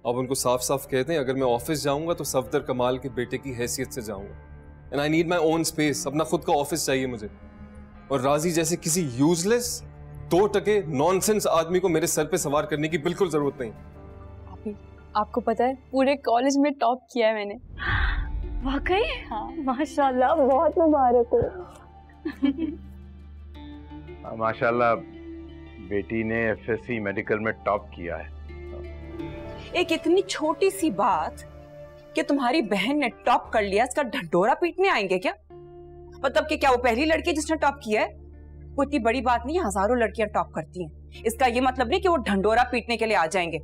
आप उनको साफ साफ कहते हैं अगर मैं ऑफिस जाऊंगा तो सफदर कमाल के बेटे की हैसियत से जाऊंगा। And I need my own space, अपना खुद का ऑफिस चाहिए मुझे। और राजी जैसे किसी यूजलेस 2% नॉनसेंस आदमी को मेरे सर पे सवार करने की बिल्कुल जरूरत नहीं। आपको पता है पूरे कॉलेज में टॉप किया है मैंने। वाकई? हाँ माशाल्लाह, बहुत मुबारक हो। माशाल्लाह बेटी ने एफएससी मेडिकल में टॉप किया है। एक इतनी छोटी सी बात कि तुम्हारी बहन ने टॉप कर लिया, इसका ढंढोरा पीटने आएंगे क्या? मतलब कि क्या वो पहली लड़की जिसने टॉप किया है? कोई इतनी बड़ी बात नहीं, हजारों लड़कियां टॉप करती हैं। इसका ये मतलब नहीं कि वो ढंढोरा पीटने के लिए आ जाएंगे।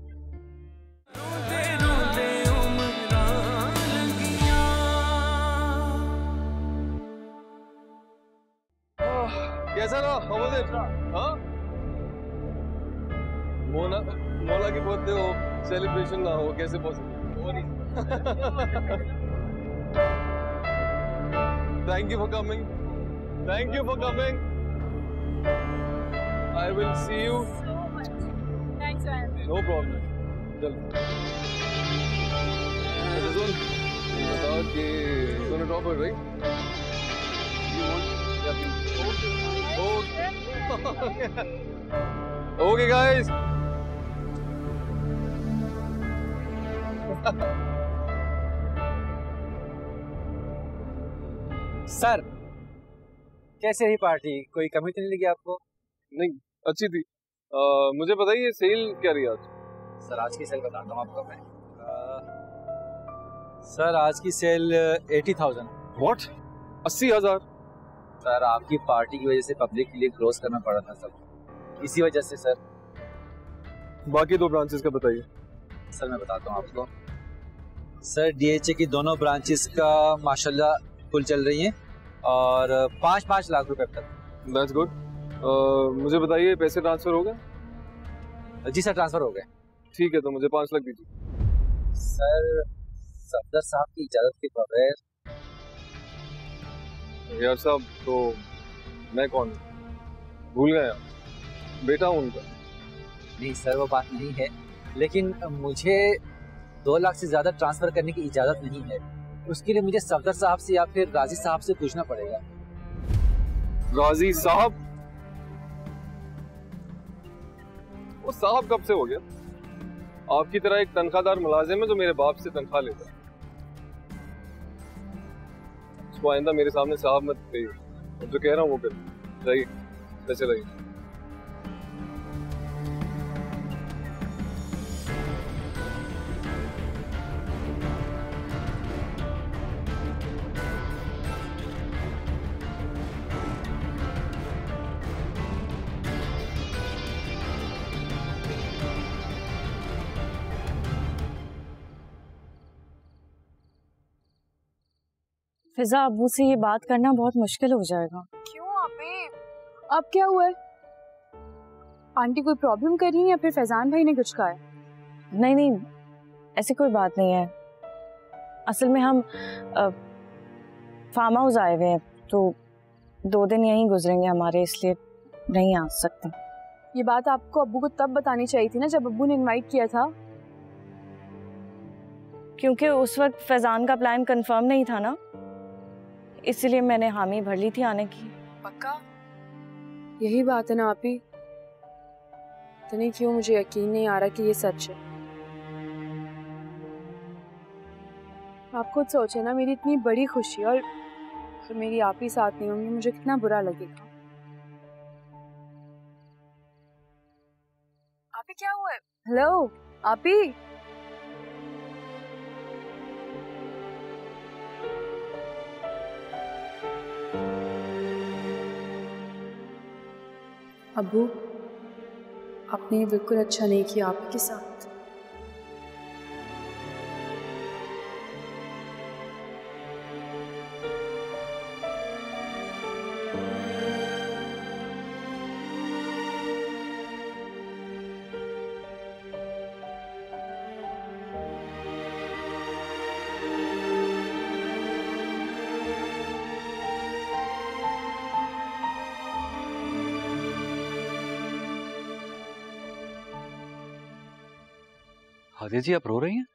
कैसा रहा? हाँ? मोना की बर्थडे हो, सेलिब्रेशन ना हो, कैसे possible? Thank you for coming. Thank you for coming. I will see you. Thanks man. No problem. चल। बताओ कि तूने topper right? Okay guys. Sir कैसे रही पार्टी? कोई कमी तो नहीं लगी आपको? नहीं, अच्छी थी। मुझे बताइए सेल क्या रही आज? सर आज की सेल बताता हूँ आपको मैं। सर आज की सेल 80,000। What? 80,000? सर आपकी पार्टी की वजह से पब्लिक के लिए क्लोज करना पड़ा था सर, इसी वजह से सर। बाकी 2 ब्रांचेस का बताइए। सर मैं बताता हूँ आपको। सर डीएचए की दोनों ब्रांचेस का माशाल्लाह फुल चल रही हैं और 5-5 लाख रुपए तक। That's good. मुझे बताइए पैसे ट्रांसफर हो गए? जी सर ट्रांसफर हो गए। ठीक है तो मुझे 5 लाख दीजिए। सर सफदर साहब की इजाजत के बगैर। यार साहब तो मैं कौन भूल गया? बेटा हूँ उनका। नहीं सर वो बात नहीं है, लेकिन मुझे 2 लाख से ज्यादा ट्रांसफर करने की इजाजत नहीं है। उसके लिए मुझे सफदर साहब से या फिर राजी साहब से पूछना पड़ेगा। राजी साहब? वो साहब कब से हो गया? आपकी तरह एक तनख्वाहदार मुलाजिम है जो मेरे बाप से तनख्वाह लेता है। उसको आइंदा मेरे सामने साहब मत कहिए। जो कह रहा हूँ वो कर रहिए, कैसे रहिए। फिजा अब्बू से ये बात करना बहुत मुश्किल हो जाएगा। क्यों आपे? अब क्या हुआ है? आंटी कोई प्रॉब्लम कर रही है या फिर फैजान भाई ने कुछ कहा है? नहीं नहीं ऐसी कोई बात नहीं है। असल में हम फार्म हाउस आए हुए हैं तो 2 दिन यहीं गुजरेंगे हमारे, इसलिए नहीं आ सकते। ये बात आपको अब्बू को तब बतानी चाहिए थी ना जब अब्बू ने इनवाइट किया था। क्योंकि उस वक्त फैजान का प्लान कंफर्म नहीं था ना, इसलिए मैंने हामी भर ली थी आने की। पक्का? यही बात है ना आपी? तो नहीं क्यों मुझे यकीन नहीं आ रहा कि ये सच है। आप खुद सोचे ना, मेरी इतनी बड़ी खुशी और मेरी आपी साथ नहीं होंगी, मुझे कितना बुरा लगेगा। आपी क्या हुआ है? हेलो आपी। अब्बू आपने बिल्कुल अच्छा नहीं किया आपके साथ। हादिया जी, आप रो रही हैं?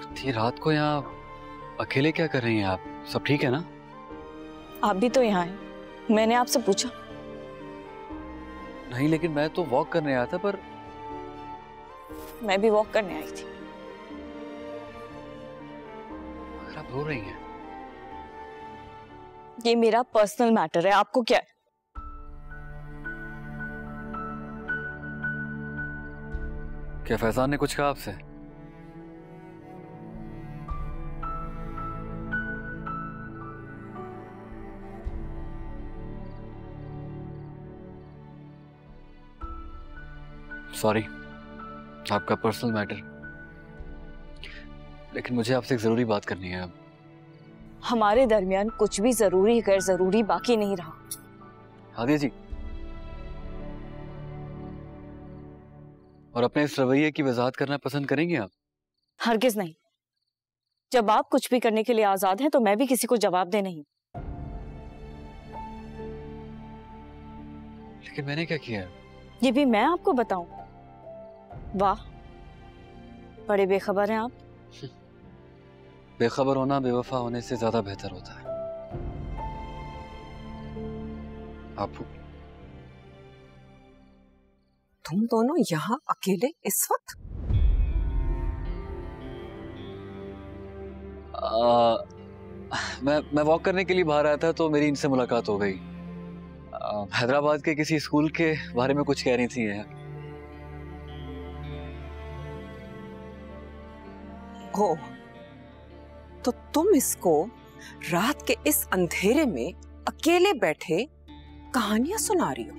इतनी रात को यहाँ अकेले क्या कर रही हैं आप? सब ठीक है ना? आप भी तो यहाँ हैं। मैंने आपसे पूछा। नहीं, लेकिन मैं तो वॉक करने आया था। पर मैं भी वॉक करने आई थी। अगर आप रो रही हैं, ये मेरा पर्सनल मैटर है, आपको क्या है? क्या फैजान ने कुछ कहा आपसे? सॉरी, आपका पर्सनल मैटर, लेकिन मुझे आपसे एक जरूरी बात करनी है। हमारे दरमियान कुछ भी जरूरी गैर जरूरी बाकी नहीं रहा। हादिया जी, और अपने इस रवैये की वजाहत करना पसंद करेंगे आप? हरगिज नहीं। जब आप कुछ भी करने के लिए आजाद हैं, तो मैं भी किसी को जवाब दे नहीं। लेकिन मैंने क्या किया? ये भी मैं आपको बताऊं? वाह, बड़े बेखबर हैं आप। बेखबर होना बेवफा होने से ज्यादा बेहतर होता है। आप तुम दोनों यहाँ अकेले इस वक्त? मैं वॉक करने के लिए बाहर आया था, तो मेरी इनसे मुलाकात हो गई। हैदराबाद के किसी स्कूल के बारे में कुछ कह रही थी ये। ओ, तो तुम इसको रात के इस अंधेरे में अकेले बैठे कहानियां सुना रही हो?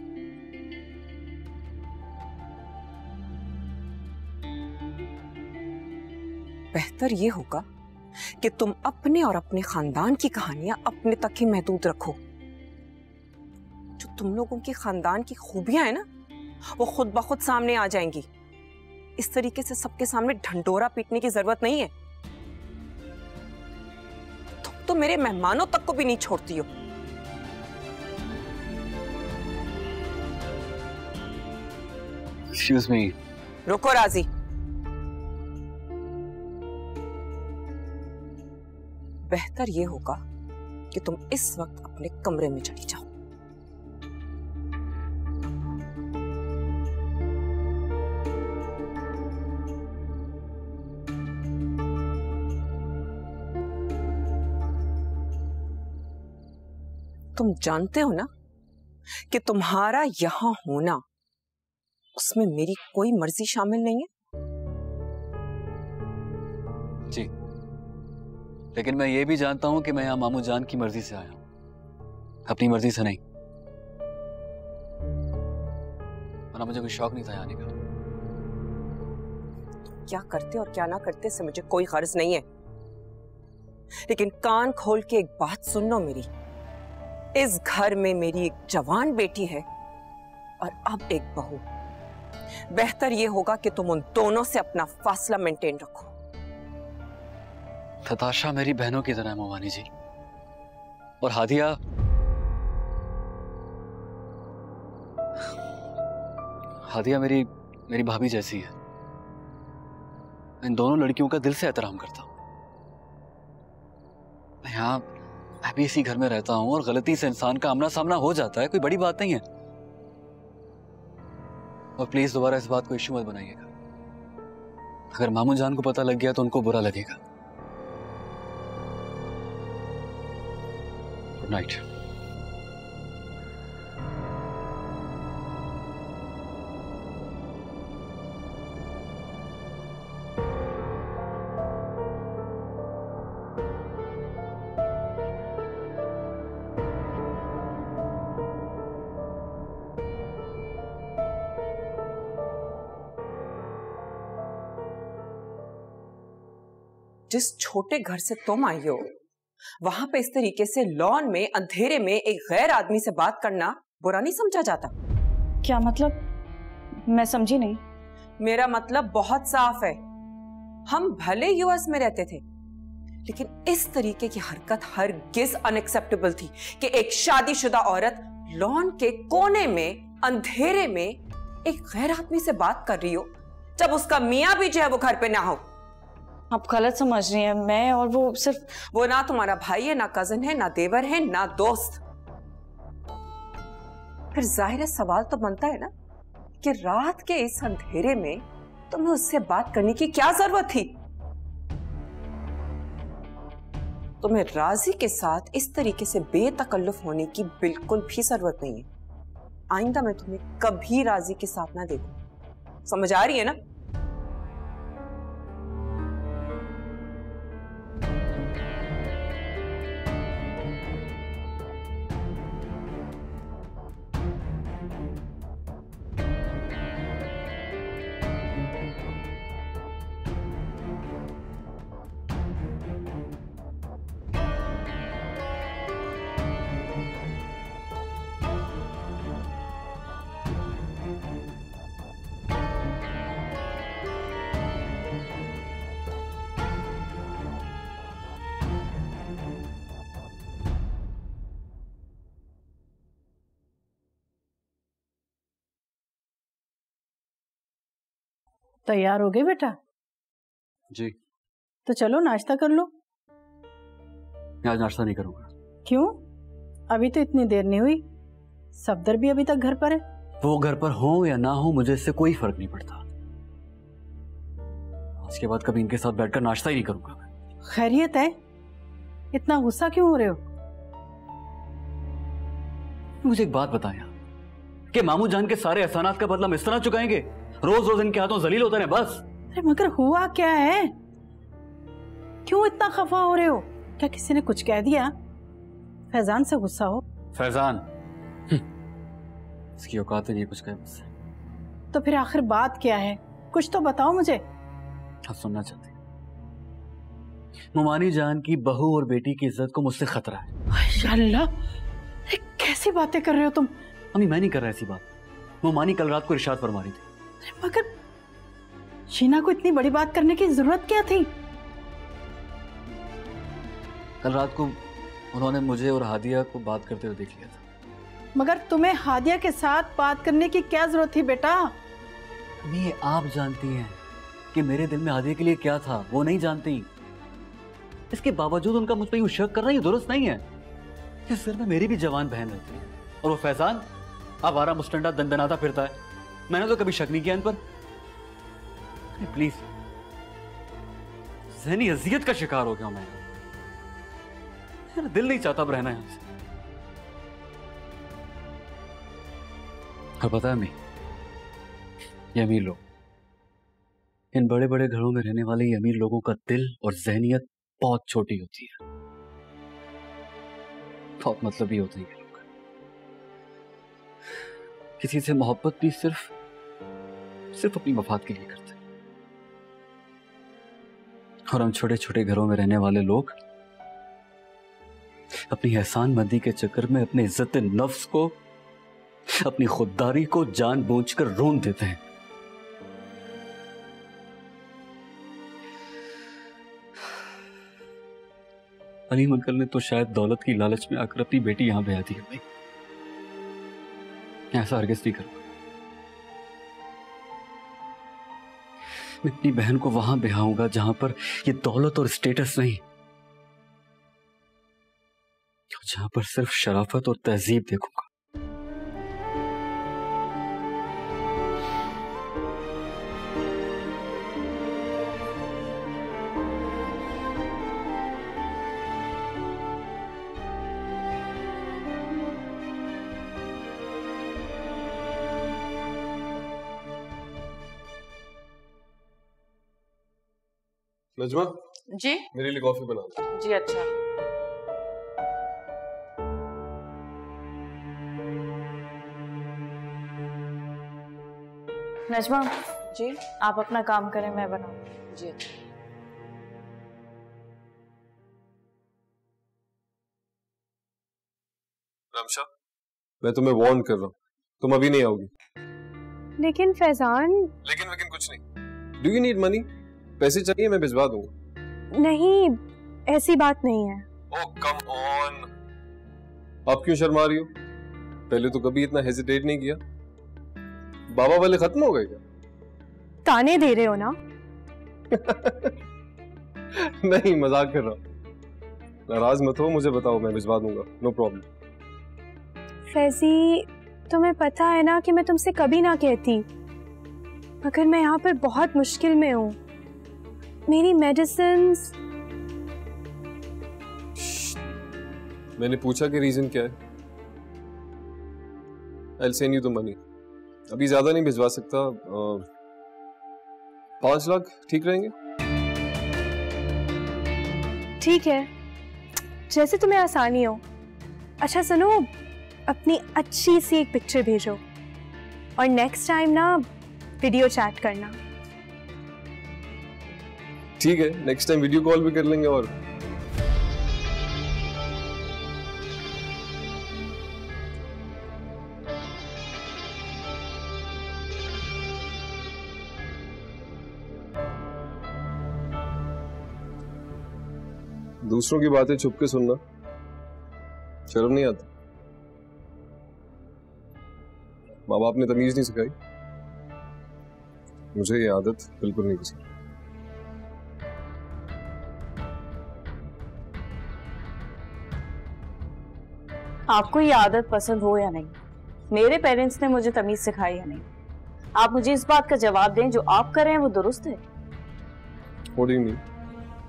बेहतर ये होगा कि तुम अपने और अपने खानदान की कहानियां अपने तक ही महदूद रखो। जो तुम लोगों की खानदान की खूबियां है ना, वो खुद ब खुद सामने आ जाएंगी। इस तरीके से सबके सामने ढंडोरा पीटने की जरूरत नहीं है। तुम तो मेरे मेहमानों तक को भी नहीं छोड़ती हो। Excuse me. रुको राजी, बेहतर ये होगा कि तुम इस वक्त अपने कमरे में चली जाओ। तुम जानते हो ना कि तुम्हारा यहां होना, उसमें मेरी कोई मर्जी शामिल नहीं है। जी, लेकिन मैं ये भी जानता हूं कि मैं यहाँ मामू जान की मर्जी से आया हूं, अपनी मर्जी से नहीं। वरना मुझे कोई शौक नहीं था यहाँ आने का। क्या करते और क्या ना करते से मुझे कोई गर्ज नहीं है, लेकिन कान खोल के एक बात सुन लो मेरी। इस घर में मेरी एक जवान बेटी है और अब एक बहू। बेहतर ये होगा कि तुम उन दोनों से अपना फासला मेंटेन रखो। नताशा मेरी बहनों की तरह है मोमानी जी, और हादिया मेरी भाभी जैसी है। इन दोनों लड़कियों का दिल से एहतराम करता हूं। यहाँ मैं भी इसी घर में रहता हूं, और गलती से इंसान का आमना सामना हो जाता है, कोई बड़ी बात नहीं है। और प्लीज दोबारा इस बात को इश्यू मत बनाइएगा। अगर मामू जान को पता लग गया तो उनको बुरा लगेगा। Good night. जिस छोटे घर से तुम आई हो, वहां पे इस तरीके से लॉन में अंधेरे में एक गैर आदमी से बात करना बुरा नहीं समझा जाता? क्या मतलब? मैं समझी नहीं। मेरा मतलब बहुत साफ है। हम भले यूएस में रहते थे, लेकिन इस तरीके की हरकत हरगिज अनएक्सेप्टेबल थी कि एक शादीशुदा औरत लॉन के कोने में अंधेरे में एक गैर आदमी से बात कर रही हो, जब उसका मियां भी जो है वो घर पे ना हो। आप गलत समझ रही हैं, मैं और वो सिर्फ वो ना तुम्हारा भाई है, ना कजन है, ना देवर है, ना दोस्त। फिर जाहिर है सवाल तो बनता है ना कि रात के इस अंधेरे में तुम्हें उससे बात करने की क्या जरूरत थी? तुम्हें राजी के साथ इस तरीके से बेतकल्लुफ होने की बिल्कुल भी जरूरत नहीं है। आइंदा मैं तुम्हें कभी राजी के साथ ना देखूं। समझ आ रही है ना? तैयार हो गए बेटा? जी। तो चलो नाश्ता कर लो। मैं आज नाश्ता नहीं करूंगा। क्यों? अभी तो इतनी देर नहीं हुई, सफदर भी अभी तक घर पर है। वो घर पर हो या ना हो मुझे इससे कोई फर्क नहीं पड़ता। आज के बाद कभी इनके साथ बैठकर नाश्ता ही नहीं करूंगा मैं। खैरियत है? इतना गुस्सा क्यों हो रहे हो? मुझे एक बात बताया कि मामू जान के सारे एहसानात का बदला इस तरह चुकाएंगे? रोज रोज इनके हाथों जलील होता है बस। अरे मगर हुआ क्या है? क्यों इतना खफा हो रहे हो? क्या किसी ने कुछ कह दिया? फैजान से गुस्सा हो? फैजान इसकी औकात नहीं कुछ कहे मुझसे। तो फिर आखिर बात क्या है? कुछ तो बताओ मुझे। आप सुनना चाहते हैं? मोमानी जान की बहू और बेटी की इज्जत को मुझसे खतरा है। अल्लाह, कैसी बातें कर रहे हो तुम? अम्मी मैं नहीं कर रहा ऐसी बात। मोमानी कल रात को इरशाद फरमा रही थी। मगर शीना को इतनी बड़ी बात करने की जरूरत क्या थी? कल रात को उन्होंने मुझे और हादिया को बात करते हुए देख लिया था। मगर तुम्हें हादिया के साथ बात करने की क्या जरूरत थी बेटा? ये आप जानती हैं कि मेरे दिल में हादिया के लिए क्या था, वो नहीं जानती। इसके बावजूद उनका मुझ पर यूं शक करना ये दुरुस्त नहीं है। इस सिर में मेरी भी जवान बहन रहती है और वो फैजान आवारा मुस्टंडा दंदनाता फिरता है। मैंने तो कभी शक नहीं किया इन पर। प्लीज, ज़हनी अजियत का शिकार हो गया हूं मैं। मेरा दिल नहीं चाहता अब रहना यहां से। और पता है मैं, ये अमीर लोग, इन बड़े बड़े घरों में रहने वाले ये अमीर लोगों का दिल और जहनियत बहुत छोटी होती है, बहुत मतलबी होते हैं ये लोग। किसी से मोहब्बत भी सिर्फ अपनी मफाद के लिए करते हैं। और हम छोटे छोटे घरों में रहने वाले लोग अपनी एहसान मंदी के चक्कर में अपनी इज्जत नफ्स को, अपनी खुददारी को जानबूझकर रोन देते हैं। अलीम अंकल ने तो शायद दौलत की लालच में आकर अपनी बेटी यहां ब्याह दी है। भाई ऐसा हरगिज़ नहीं करूंगा। मैं अपनी बहन को वहां ब्याहूंगा जहां पर ये दौलत और स्टेटस नहीं, जहां पर सिर्फ शराफत और तहजीब देखूंगा। नजमा जी मेरे लिए कॉफी बना दो। जी अच्छा। नजमा जी आप अपना काम करें, मैं बनाऊं। जी। रामशा, मैं तुम्हें वार्न कर रहा हूँ, तुम अभी नहीं आओगी। लेकिन फैजान। लेकिन कुछ नहीं। Do you need money? पैसे चाहिए, मैं भिजवा दूंगा। नहीं, ऐसी बात नहीं है। ओह कम ऑन, आप क्यों शर्मा रही हो? पहले तो कभी इतना हेजिटेट नहीं किया। बाबा वाले खत्म हो गए क्या? ताने दे रहे हो ना? नहीं, मजाक कर रहा हूँ। नाराज मत हो, मुझे बताओ, मैं भिजवा दूंगा, नो प्रॉब्लम। फैजी, तुम्हें पता है ना कि मैं तुमसे कभी ना कहती, मगर मैं यहाँ पर बहुत मुश्किल में हूँ। मेरी मेडिसिन्स। मैंने पूछा कि रीजन क्या है। I'll send you the money। अभी ज्यादा नहीं भिजवा सकता, 5 लाख ठीक रहेंगे? ठीक है, जैसे तुम्हें आसानी हो। अच्छा सुनो, अपनी अच्छी सी एक पिक्चर भेजो और नेक्स्ट टाइम ना वीडियो चैट करना। ठीक है, नेक्स्ट टाइम वीडियो कॉल भी कर लेंगे। और दूसरों की बातें छुप के सुनना शर्म नहीं आती? माँ बाप ने तमीज नहीं सिखाई, मुझे ये आदत बिल्कुल नहीं पसंद। आपको ये आदत पसंद हो या नहीं, मेरे पेरेंट्स ने मुझे तमीज सिखाई या नहीं, आप मुझे इस बात का जवाब दें। जो आप कर रहे हैं वो दुरुस्त है? What do you mean?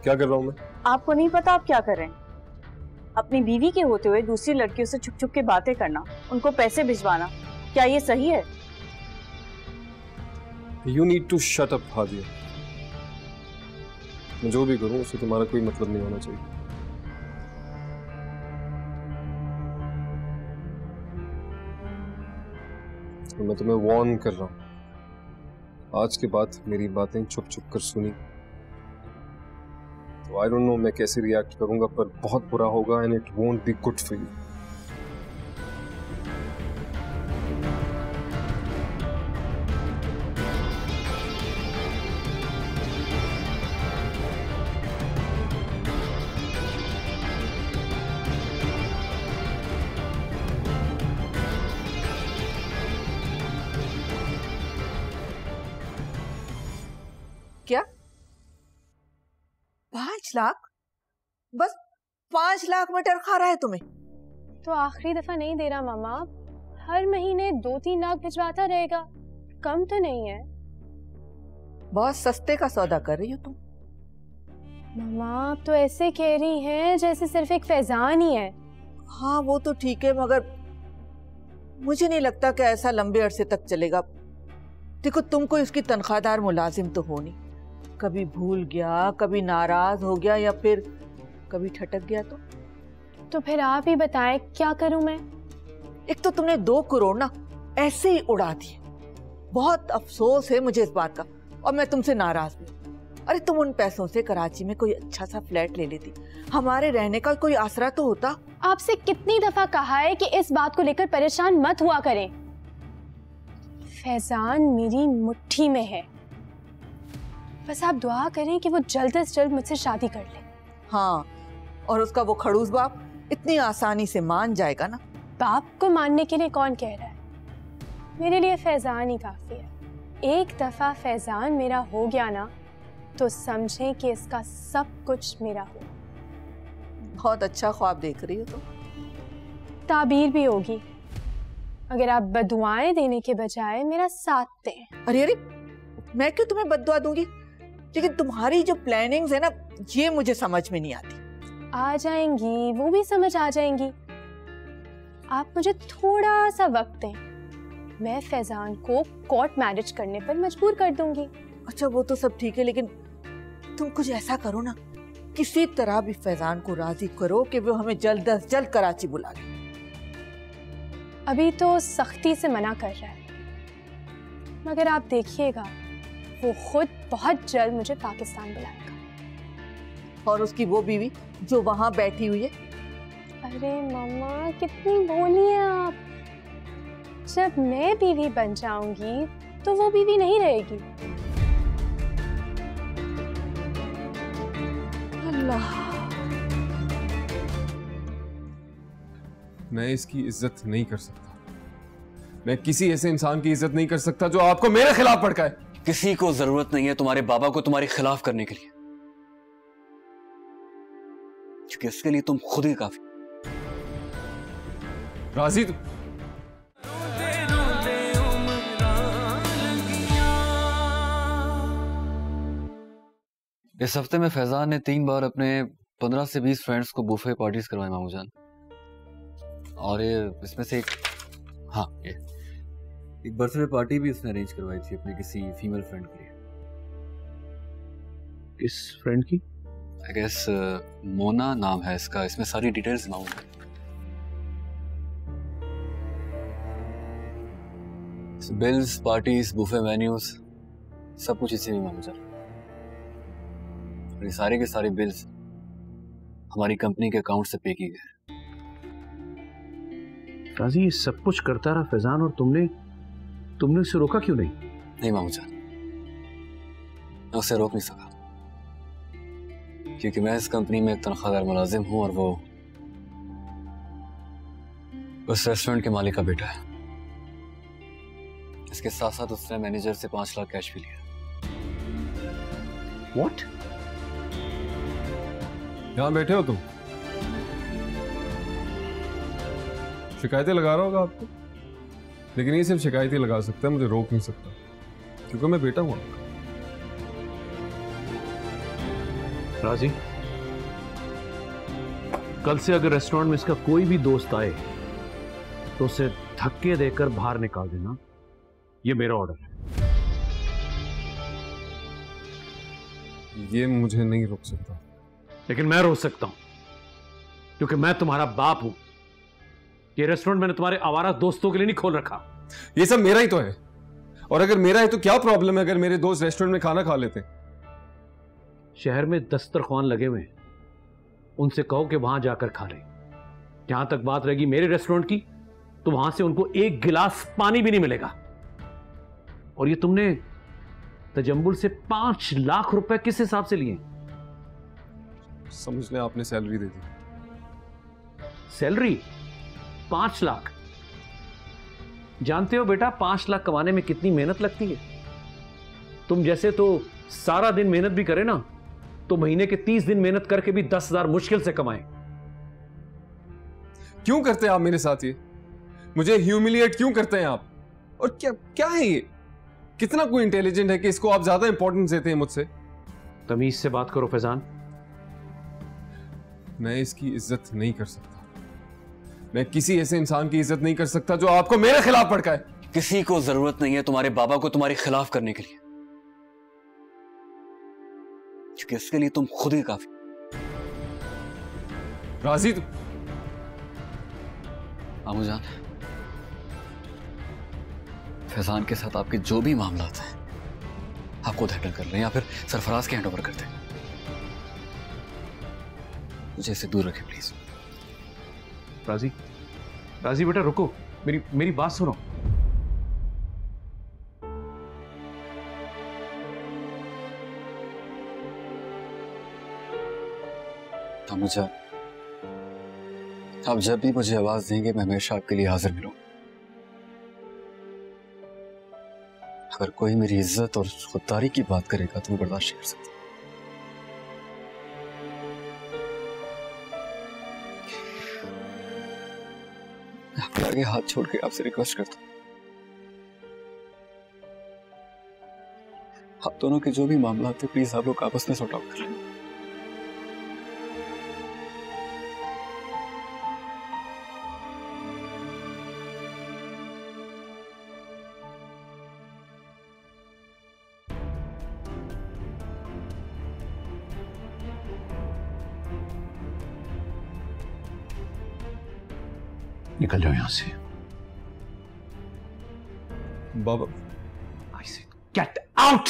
क्या कर रहा हूं मैं? आपको नहीं पता आप क्या कर रहे हैं? अपनी बीवी के होते हुए दूसरी लड़कियों से छुप छुप के बातें करना, उनको पैसे भिजवाना, क्या ये सही है? You need to shut up, Hadiya. मैं जो भी करूं उससे तुम्हारा कोई मतलब नहीं होना चाहिए। तो मैं तुम्हें वार्न कर रहा हूं, आज के बाद मेरी बातें छुप छुप कर सुनी तो आई डोंट नो मैं कैसे रिएक्ट करूंगा, पर बहुत बुरा होगा and it won't be good for you. क्या 5 लाख? बस 5 लाख मटर खा रहा है तुम्हें? तो आखिरी दफा नहीं दे रहा मामा, हर महीने 2-3 लाख भिजवाता रहेगा, कम तो नहीं है। बहुत सस्ते का सौदा कर रही हो तुम। मामा आप तो ऐसे कह रही हैं जैसे सिर्फ एक फैजान ही है। हाँ वो तो ठीक है, मगर मुझे नहीं लगता कि ऐसा लंबे अरसे तक चलेगा। देखो तुम कोई उसकी तनख्वाहदार मुलाजिम तो हो नहीं, कभी भूल गया, कभी नाराज हो गया या फिर कभी ठटक गया तो फिर आप ही बताएं क्या करूं मैं? एक तो तुमने 2 करोड़ ना ऐसे ही उड़ा दिए, बहुत अफसोस है मुझे इस बात का, और मैं तुमसे नाराज भी। अरे तुम उन पैसों से कराची में कोई अच्छा सा फ्लैट ले लेती, हमारे रहने का कोई आसरा तो होता। आपसे कितनी दफा कहा है कि इस बात को लेकर परेशान मत हुआ करें। फैजान मेरी मुट्ठी में है, बस आप दुआ करें कि वो जल्द से जल्द मुझसे शादी कर ले। हाँ, और उसका वो खड़ूस बाप इतनी आसानी से मान जाएगा ना? बाप को मानने के लिए कौन कह रहा है? मेरे लिए फैजान ही काफी है। एक दफा फैजान मेरा हो गया ना तो समझें कि इसका सब कुछ मेरा हो। बहुत अच्छा ख्वाब देख रही हो तुम। ताबीर भी होगी अगर आप बदुआएं देने के बजाय मेरा साथ दें। अरे अरे, मैं क्यों तुम्हें बददुआ दूंगी? लेकिन तुम्हारी जो प्लानिंग्स है ना, ये मुझे समझ में नहीं आती। आ जाएंगी, वो भी समझ आ जाएंगी। आप मुझे थोड़ा सा वक्त दें, मैं फैजान को कोर्ट मैरिज करने पर मजबूर कर दूंगी। अच्छा वो तो सब ठीक है, लेकिन तुम कुछ ऐसा करो ना, किसी तरह भी फैजान को राजी करो कि वो हमें जल्द अज जल्द कराची बुला ले। अभी तो सख्ती से मना कर रहा है, मगर आप देखिएगा वो खुद बहुत जल्द मुझे पाकिस्तान बुलाएगा। और उसकी वो बीवी जो वहां बैठी हुई है। अरे मम्मा कितनी भोली हैं आप। जब मैं बीवी बन जाऊंगी तो वो बीवी नहीं रहेगी। अल्लाह। मैं इसकी इज्जत नहीं कर सकता। मैं किसी ऐसे इंसान की इज्जत नहीं कर सकता जो आपको मेरे खिलाफ भड़काए। किसी को जरूरत नहीं है तुम्हारे बाबा को तुम्हारे खिलाफ करने के लिए, क्योंकि इसके लिए तुम खुद ही काफी। राजी इस हफ्ते में फैजान ने 3 बार अपने 15 से 20 फ्रेंड्स को बुफे पार्टीज करवाई मामू जान, और ये इसमें से एक बर्थडे पार्टी भी उसने अरेंज करवाई थी अपने किसी फीमेल फ्रेंड के लिए। किस फ्रेंड की? आई गेस मोना नाम है इसका, इसमें सारी डिटेल्स मालूम है। बिल्स, पार्टीज, बुफे मेन्यूज सब कुछ इसी में मालूम चल। ये सारे के सारे बिल्स हमारी कंपनी के अकाउंट से पे किए गए। राजी ये सब कुछ करता रहा फैजान, और तुमने उसे रोका क्यों नहीं? नहीं मामू जान, मैं उसे रोक नहीं सका, क्योंकि मैं इस कंपनी में एक तनख्वाहदार मुलाजिम हूं और वो उस रेस्टोरेंट के मालिक का बेटा है। इसके साथ साथ उसने मैनेजर से 5 लाख कैश भी लिया। What? यहां बैठे हो तुम, शिकायतें लगा रहा होगा आपको, लेकिन ये सिर्फ शिकायतें लगा सकता है, मुझे रोक नहीं सकता, क्योंकि मैं बेटा हूं। राजी, कल से अगर रेस्टोरेंट में इसका कोई भी दोस्त आए तो उसे धक्के देकर बाहर निकाल देना, ये मेरा ऑर्डर है। ये मुझे नहीं रोक सकता। लेकिन मैं रोक सकता हूं, क्योंकि मैं तुम्हारा बाप हूं। ये रेस्टोरेंट मैंने तुम्हारे आवारा दोस्तों के लिए नहीं खोल रखा। ये सब मेरा ही तो है, और अगर मेरा है तो क्या प्रॉब्लम है अगर मेरे दोस्त रेस्टोरेंट में खाना खा लेते? शहर में दस्तरखान लगे हुए हैं, उनसे कहो कि वहां जाकर खा ले। जहां तक बात रहेगी मेरे रेस्टोरेंट की, तो वहां से उनको 1 गिलास पानी भी नहीं मिलेगा। और ये तुमने तजम्बुल से 5 लाख रुपए किस हिसाब से लिए? समझ लें आपने सैलरी दे दी। सैलरी 5 लाख? जानते हो बेटा 5 लाख कमाने में कितनी मेहनत लगती है? तुम जैसे तो सारा दिन मेहनत भी करे ना, तो महीने के 30 दिन मेहनत करके भी 10,000 मुश्किल से कमाए। क्यों करते हैं आप मेरे साथ ये? मुझे ह्यूमिलिएट क्यों करते हैं आप? और क्या है ये? कितना कोई इंटेलिजेंट है कि इसको आप ज्यादा इंपॉर्टेंस देते हैं मुझसे? तमीज से बात करो फैजान। मैं इसकी इज्जत नहीं कर सकता। मैं किसी ऐसे इंसान की इज्जत नहीं कर सकता जो आपको मेरे खिलाफ भड़काए। किसी को जरूरत नहीं है तुम्हारे बाबा को तुम्हारे खिलाफ करने के लिए, क्योंकि इसके लिए तुम खुद ही काफी। राजी मामू जान, फैजान के साथ आपके जो भी मामला हैं आप खुद हैंडल कर लें या फिर सरफराज के हैंडओवर कर दें। मुझे इससे दूर रखें प्लीज। राजी बेटा रुको, मेरी बात सुनो। मुझे आप जब भी मुझे आवाज देंगे मैं हमेशा आपके लिए हाजिर मिलूं। अगर कोई मेरी इज्जत और खुददारी की बात करेगा तो मैं बर्दाश्त नहीं कर सकता। आपके आगे हाथ छोड़ के आपसे रिक्वेस्ट करता हूं, आप दोनों के जो भी मामला थे प्लीज आप लोग आपस में सॉर्ट आउट कर लें। निकल जाओ यहां से। बाबा, आई से गेट आउट।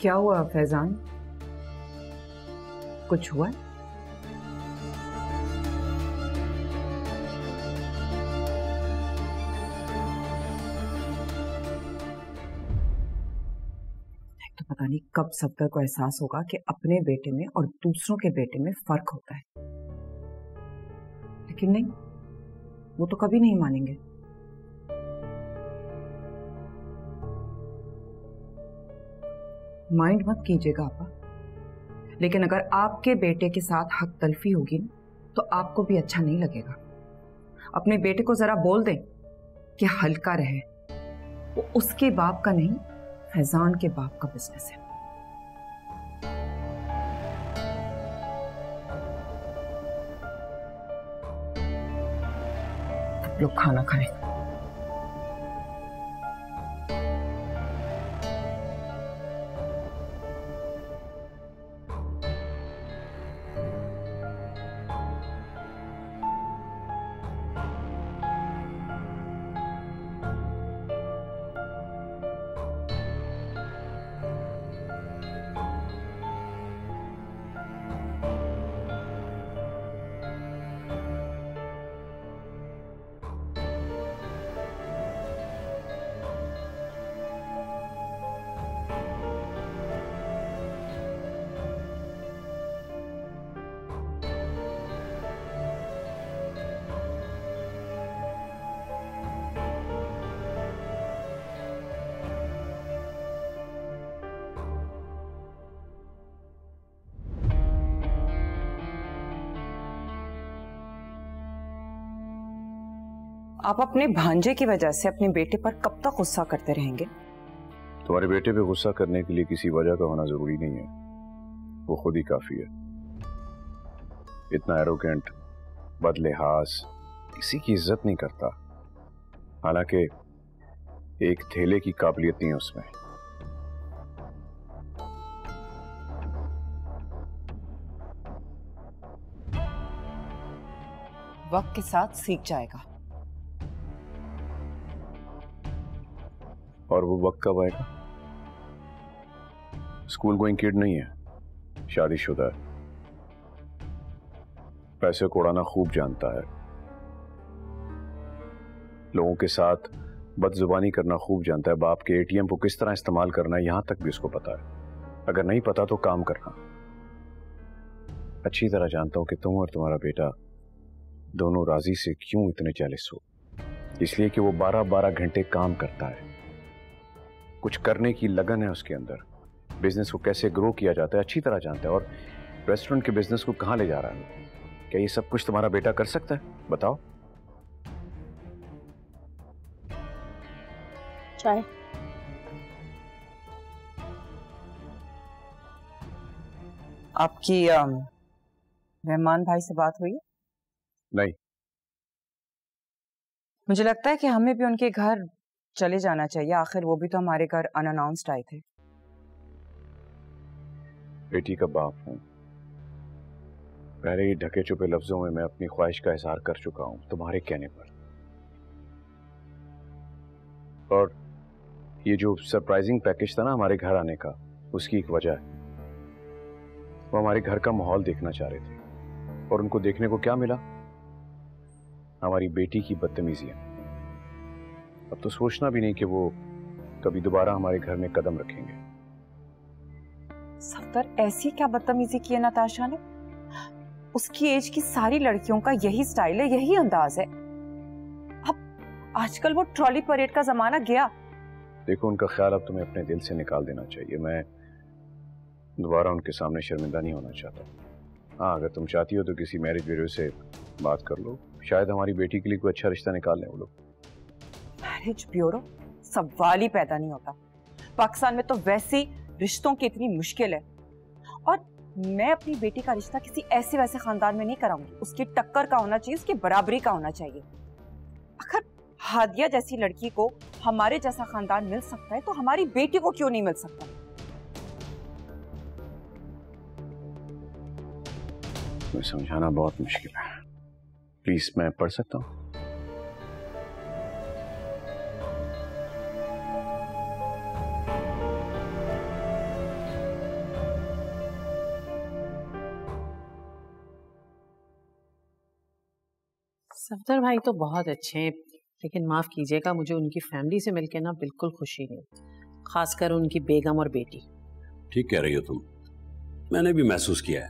क्या हुआ फैजान, कुछ हुआ? तो पता नहीं कब सफदर को एहसास होगा कि अपने बेटे में और दूसरों के बेटे में फर्क होता है, लेकिन नहीं, वो तो कभी नहीं मानेंगे। माइंड मत कीजिएगा आपा, लेकिन अगर आपके बेटे के साथ हक तलफी होगी तो आपको भी अच्छा नहीं लगेगा। अपने बेटे को जरा बोल दें कि हल्का रहे, वो उसके बाप का नहीं, फैजान के बाप का बिजनेस है। आप लोग खाना खाएं। आप अपने भांजे की वजह से अपने बेटे पर कब तक गुस्सा करते रहेंगे? तुम्हारे बेटे पे गुस्सा करने के लिए किसी वजह का होना जरूरी नहीं है, वो खुद ही काफी है। इतना एरोगेंट, बदलिहाज, किसी की इज्जत नहीं करता, हालांकि एक थेले की काबिलियत नहीं है उसमें। वक्त के साथ सीख जाएगा। और वो वक्त कब आएगा? स्कूल गोइंग किड नहीं है, शादीशुदा है, पैसे को उड़ाना खूब जानता है, लोगों के साथ बदजुबानी करना खूब जानता है, बाप के एटीएम को किस तरह इस्तेमाल करना है यहां तक भी उसको पता है। अगर नहीं पता तो काम करना। अच्छी तरह जानता हूं कि तुम और तुम्हारा बेटा दोनों राजी से क्यों इतने जेलस हो। इसलिए कि वो 12-12 घंटे काम करता है, कुछ करने की लगन है उसके अंदर, बिजनेस को कैसे ग्रो किया जाता है अच्छी तरह जानता है, और रेस्टोरेंट के बिजनेस को कहां ले जा रहा है। क्या ये सब कुछ तुम्हारा बेटा कर सकता है? बताओ। चाय। आपकी रहमान भाई से बात हुई? नहीं। मुझे लगता है कि हमें भी उनके घर चले जाना चाहिए, आखिर वो भी तो हमारे घर अनअनाउंस्ड आए थे। बेटी का बाप हूं, पहले ही ढके छुपे लफ्जों में मैं अपनी ख्वाहिश का इजहार कर चुका हूं तुम्हारे कहने पर। और ये जो सरप्राइजिंग पैकेज था ना हमारे घर आने का, उसकी एक वजह है। वो हमारे घर का माहौल देखना चाह रहे थे, और उनको देखने को क्या मिला? हमारी बेटी की बदतमीजियां। अब तो सोचना भी नहीं कि वो कभी दोबारा हमारे घर में कदम रखेंगे। सफदर, ऐसी क्या बदतमीजी की है नताशा ने? उसकी एज की सारी लड़कियों का यही स्टाइल है, यही अंदाज है। अब आजकल वो ट्रॉली परेड का जमाना गया। देखो, उनका ख्याल अब तुम्हें अपने दिल से निकाल देना चाहिए। मैं दोबारा उनके सामने शर्मिंदा नहीं होना चाहता। हाँ, अगर तुम चाहती हो तो किसी मैरिज ब्यूरो से बात कर लो, शायद हमारी बेटी के लिए कोई अच्छा रिश्ता निकाल लें वो लोग। Marriage bureau? सवाल ही पैदा नहीं होता। पाकिस्तान में तो वैसे रिश्तों की इतनी मुश्किल है, और मैं अपनी बेटी का रिश्ता किसी ऐसे वैसे खानदान में नहीं कराऊंगी। उसकी टक्कर का होना चाहिए, उसकी बराबरी का होना चाहिए। अगर हादिया जैसी लड़की को हमारे जैसा खानदान मिल सकता है तो हमारी बेटी को क्यों नहीं मिल सकता? मैं समझाना बहुत मुश्किल है। प्लीज, मैं पढ़ सकता हूँ? सफदर भाई तो बहुत अच्छे हैं, लेकिन माफ़ कीजिएगा, मुझे उनकी फैमिली से मिलके ना बिल्कुल खुशी नहीं, खासकर उनकी बेगम और बेटी। ठीक कह रही हो तुम, मैंने भी महसूस किया है,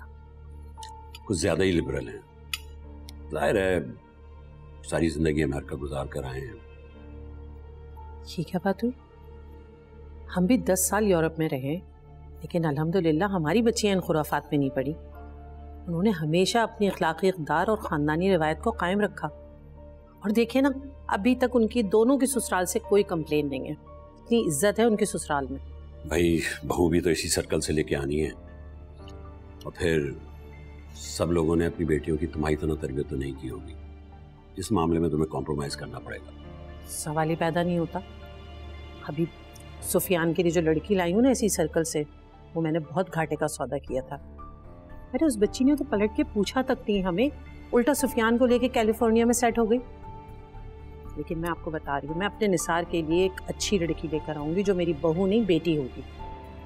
कुछ ज्यादा ही लिबरल हैं। जाहिर है सारी जिंदगी अमेरिका गुजार कर आए हैं। ये क्या बात हुई? हम भी 10 साल यूरोप में रहे, लेकिन अल्हम्दुलिल्लाह हमारी बच्चियां इन खुराफात में नहीं पड़ी। उन्होंने हमेशा अपनी अखलाकी इक़दार और ख़ानदानी रिवायत को कायम रखा, और देखे ना, अभी तक उनकी दोनों की ससुराल से कोई कंप्लेन नहीं है। इतनी इज्जत है उनके ससुराल में। भाई बहू भी तो इसी सर्कल से लेके आनी है, और फिर सब लोगों ने अपनी बेटियों की तुम्हारी तरह तरबियत तो नहीं की होगी। इस मामले में तुम्हें कॉम्प्रोमाइज करना पड़ेगा। सवाल ही पैदा नहीं होता। अभी सुफियान के लिए जो लड़की लाई हूँ ना इसी सर्कल से, वो मैंने बहुत घाटे का सौदा किया था। अरे उस बच्ची ने तो पलट के पूछा तक नहीं हमें, उल्टा सुफियान को लेके कैलिफोर्निया में सेट हो गई। लेकिन मैं आपको बता रही हूँ, मैं अपने निसार के लिए एक अच्छी लड़की लेकर आऊंगी जो मेरी बहू नहीं बेटी होगी।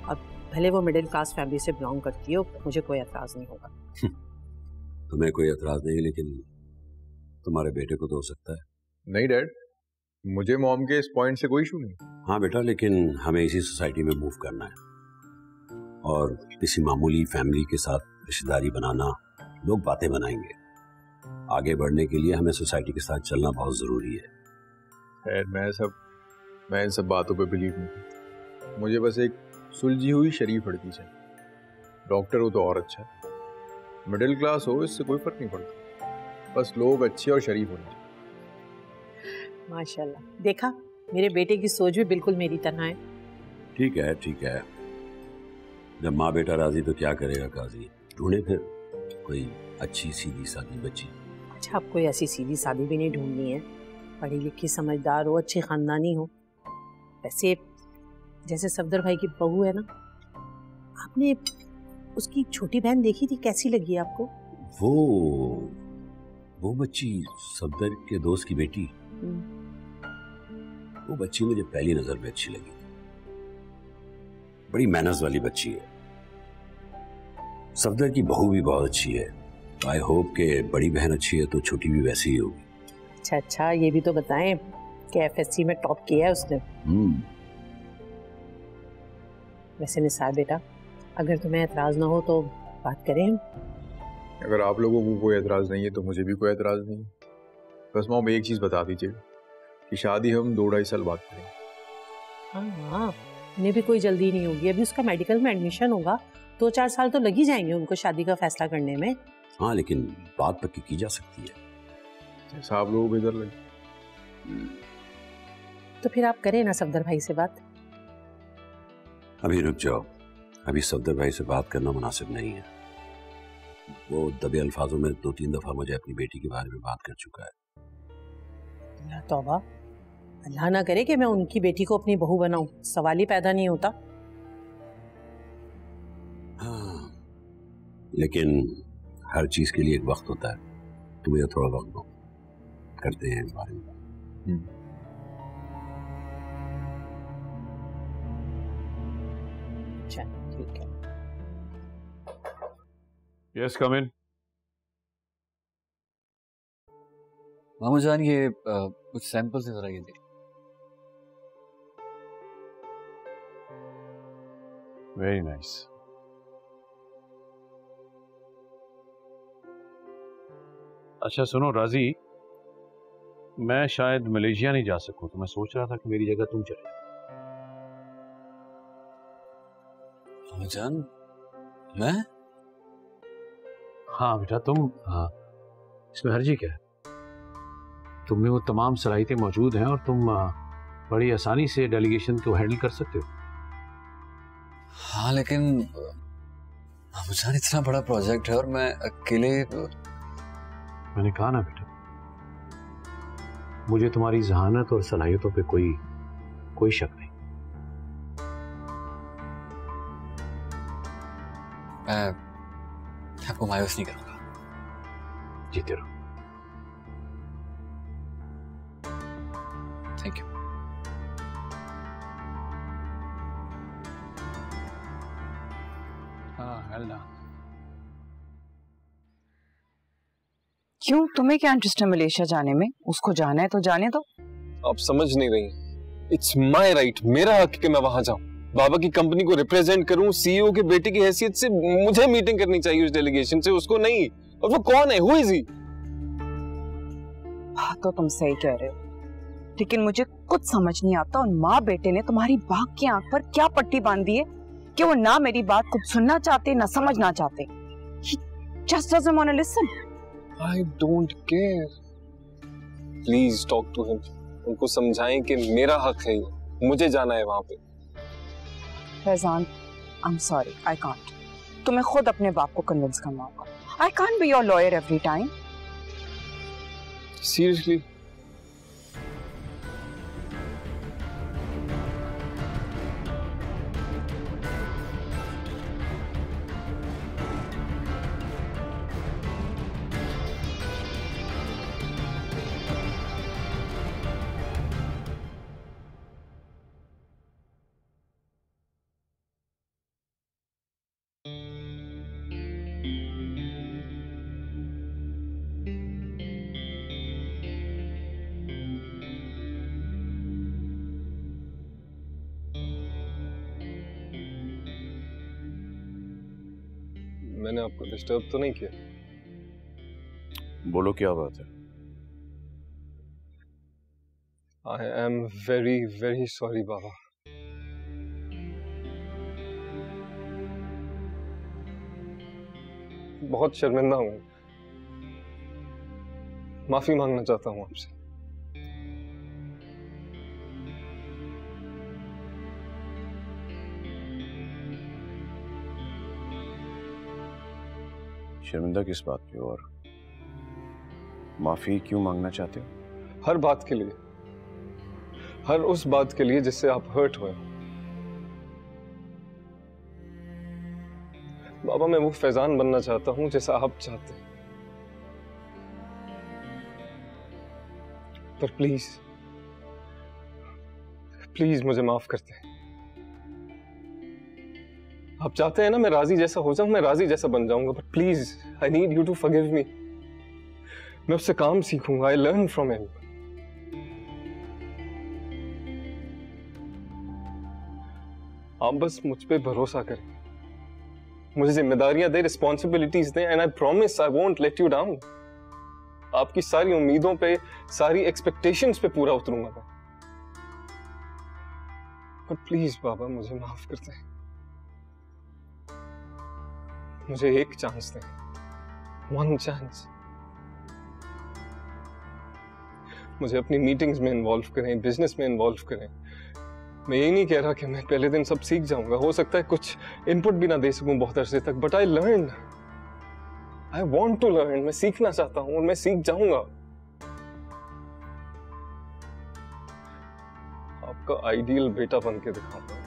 अब भले वो मिडिल क्लास फैमिली से बिलोंग करती हो, मुझे कोई एतराज नहीं होगा। तुम्हें कोई एतराज नहीं, लेकिन तुम्हारे बेटे को तो हो सकता है। नहीं डैड, मुझे मॉम के इस पॉइंट से कोई इशू नहीं। हाँ बेटा, लेकिन हमें इसी सोसाइटी में मूव करना है, और किसी मामूली फैमिली के साथ रिश्तेदारी बनाना, लोग बातें बनाएंगे। आगे बढ़ने के लिए हमें सोसाइटी के साथ चलना बहुत जरूरी है। खैर मैं इन सब बातों पे बिलीव नहीं करता। मुझे बस एक सुलझी हुई शरीफ लड़की चाहिए। डॉक्टर हो तो और अच्छा है, मिडिल क्लास हो इससे कोई फर्क नहीं पड़ता, बस लोग अच्छे और शरीफ होने चाहिए। माशाल्लाह, देखा, मेरे बेटे की सोच भी बिल्कुल मेरी तरह है। ठीक है ठीक है, जब माँ बेटा राजी तो क्या करेगा काजी। ढूंढे फिर कोई अच्छी सीधी सादी बच्ची। अच्छा, अब कोई ऐसी सीधी सादी भी नहीं ढूंढनी है, पढ़ी लिखी समझदार हो, अच्छी खानदानी हो। वैसे जैसे सफदर भाई की बहू है ना, आपने उसकी छोटी बहन देखी थी, कैसी लगी आपको? वो बच्ची सफदर के दोस्त की बेटी, वो बच्ची मुझे पहली नजर में अच्छी लगी। बड़ी मैनर्स वाली बच्ची है। सफदर की बहू भी बहुत अच्छी है। आई होप के बड़ी बहन अच्छी है तो छोटी भी वैसी ही होगी। अच्छा, ये भी तो बताएं कि एफएससी में टॉप किया है उसने। वैसे निसार बेटा, अगर तुम्हें एतराज ना हो तो बात करें हम। अगर आप लोगों को कोई एतराज नहीं है तो मुझे भी कोई एतराज नहीं है। बस मॉम एक चीज बता दीजिए कि शादी हम 2-2.5 साल बाद करेंगे। हाँ, उन्हें भी कोई जल्दी नहीं होगी। अभी उसका मेडिकल में एडमिशन होगा, 2-4 साल तो लग ही जाएंगे उनको शादी का फैसला करने में। हाँ, लेकिन बात पक्की की जा सकती है। जैसा आप लोगों को बेहतर लगे। तो फिर आप करें ना सफदर भाई से बात। अभी रुक जाओ, अभी सफदर भाई से बात करना मुनासिब नहीं है। वो दबे अल्फाजों में 2-3 दफा मुझे अपनी बेटी के बारे में बात कर चुका है। अल्लाह तौबा, अल्लाह ना करे कि मैं उनकी बेटी को अपनी बहू बनाऊं, सवाल ही पैदा नहीं होता। हाँ, लेकिन हर चीज के लिए एक वक्त होता है, तो मुझे थोड़ा वक्त दो, करते हैं इस बारे में। चलो ठीक है। यस, कम इन। मामू जान, ये कुछ सैंपल से जरा ये देखिए। Very nice. अच्छा सुनो राजी, मैं शायद मलेशिया नहीं जा सकूं, तो मैं सोच रहा था कि मेरी जगह तुम चले। मामू जान, मैं? हाँ बेटा, तुम। हाँ, इसमें हर्जी क्या है? तुम में वो तमाम सलाहियतें मौजूद हैं और तुम बड़ी आसानी से डेलीगेशन को हैंडल कर सकते हो। हाँ, लेकिन मामू जान, इतना बड़ा प्रोजेक्ट है और मैं अकेले। मैंने कहा ना बेटा, मुझे तुम्हारी जहानत और सलाहियतों पे कोई शक नहीं। मैं आपको मायूस नहीं करूंगा। जीते रहो। Thank you. हाँ, वेल डन। क्यों, तुम्हें क्या इंटरेस्ट है मलेशिया जाने में? उसको जाना है तो जाने दो। आप समझ नहीं रही। इट्स माई राइट, मेरा हक कि मैं वहां जाऊं, बाबा की कंपनी को रिप्रेजेंट करूं, सीईओ के बेटे की हैसियत से मुझे मीटिंग करनी चाहिए उस डेलीगेशन से, उसको नहीं। और वो कौन है, हु इज ही? तो तुम सही कह रहे हो, लेकिन मुझे कुछ समझ नहीं आता उन माँ बेटे ने तुम्हारी बाघ की आंख पर क्या पट्टी बांधी है कि वो ना मेरी बात खुद सुनना चाहते ना समझना चाहते। He just doesn't want to listen. I don't care. Please talk to him. उनको समझाएं कि मेरा हक है, मुझे जाना है वहां पे। Faizan, I'm sorry, I can't. तुम्हें खुद अपने बाप को कन्विंस करना होगा। I can't be your lawyer every time. Seriously? मैंने आपको डिस्टर्ब तो नहीं किया? बोलो क्या बात है? I am very, very sorry बाबा। बहुत शर्मिंदा हूँ, माफी मांगना चाहता हूँ आपसे। शर्मिंदा किस बात पे और माफी क्यों मांगना चाहते हो? हर बात के लिए, हर उस बात के लिए जिससे आप हर्ट हुए। बाबा मैं वो फैजान बनना चाहता हूं जैसा आप चाहते हैं, पर प्लीज प्लीज मुझे माफ करते हैं। आप चाहते हैं ना मैं राजी जैसा हो जाऊं, मैं राजी जैसा बन जाऊंगा, but please I need you to forgive me. मैं उससे काम सीखूंगा, आई लर्न फ्रॉम हिम। आप बस मुझ पे भरोसा करें, मुझे जिम्मेदारियां दे, रिस्पॉन्सिबिलिटीज दें, and I promise I won't let you down. आपकी सारी उम्मीदों पे, सारी एक्सपेक्टेशंस पे पूरा उतरूंगा मैं। पर प्लीज बाबा मुझे माफ करते हैं, मुझे एक चांस दें, वन चांस। मुझे अपनी मीटिंग्स में इन्वॉल्व करें, बिजनेस में इन्वॉल्व करें। मैं यही नहीं कह रहा कि मैं पहले दिन सब सीख जाऊंगा, हो सकता है कुछ इनपुट भी ना दे सकूं बहुत अरसे तक, but I learn, I want to learn. मैं सीखना चाहता हूं और मैं सीख जाऊंगा। आपका आइडियल बेटा बन के दिखाऊंगा,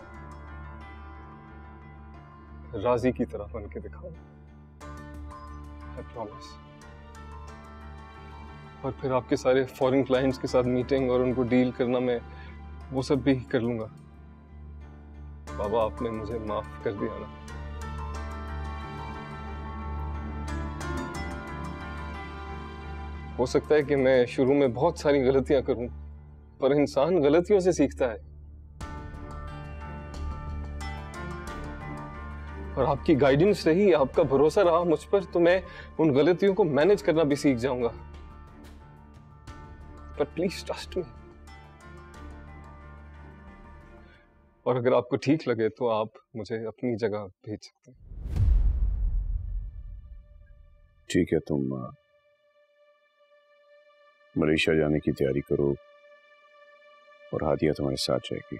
राजी की तरह बन के दिखाऊंगा, आई प्रॉमिस। और फिर आपके सारे फॉरेन क्लाइंट्स के साथ मीटिंग और उनको डील करना, मैं वो सब भी कर लूंगा। बाबा आपने मुझे माफ कर दिया ना। हो सकता है कि मैं शुरू में बहुत सारी गलतियां करूं, पर इंसान गलतियों से सीखता है। और आपकी गाइडेंस रही, आपका भरोसा रहा मुझ पर, तो मैं उन गलतियों को मैनेज करना भी सीख जाऊंगा। पर प्लीज ट्रस्ट मी। और अगर आपको ठीक लगे तो आप मुझे अपनी जगह भेज सकते हैं। ठीक है, तुम मलेशिया जाने की तैयारी करो और हादिया तुम्हारे साथ जाएगी।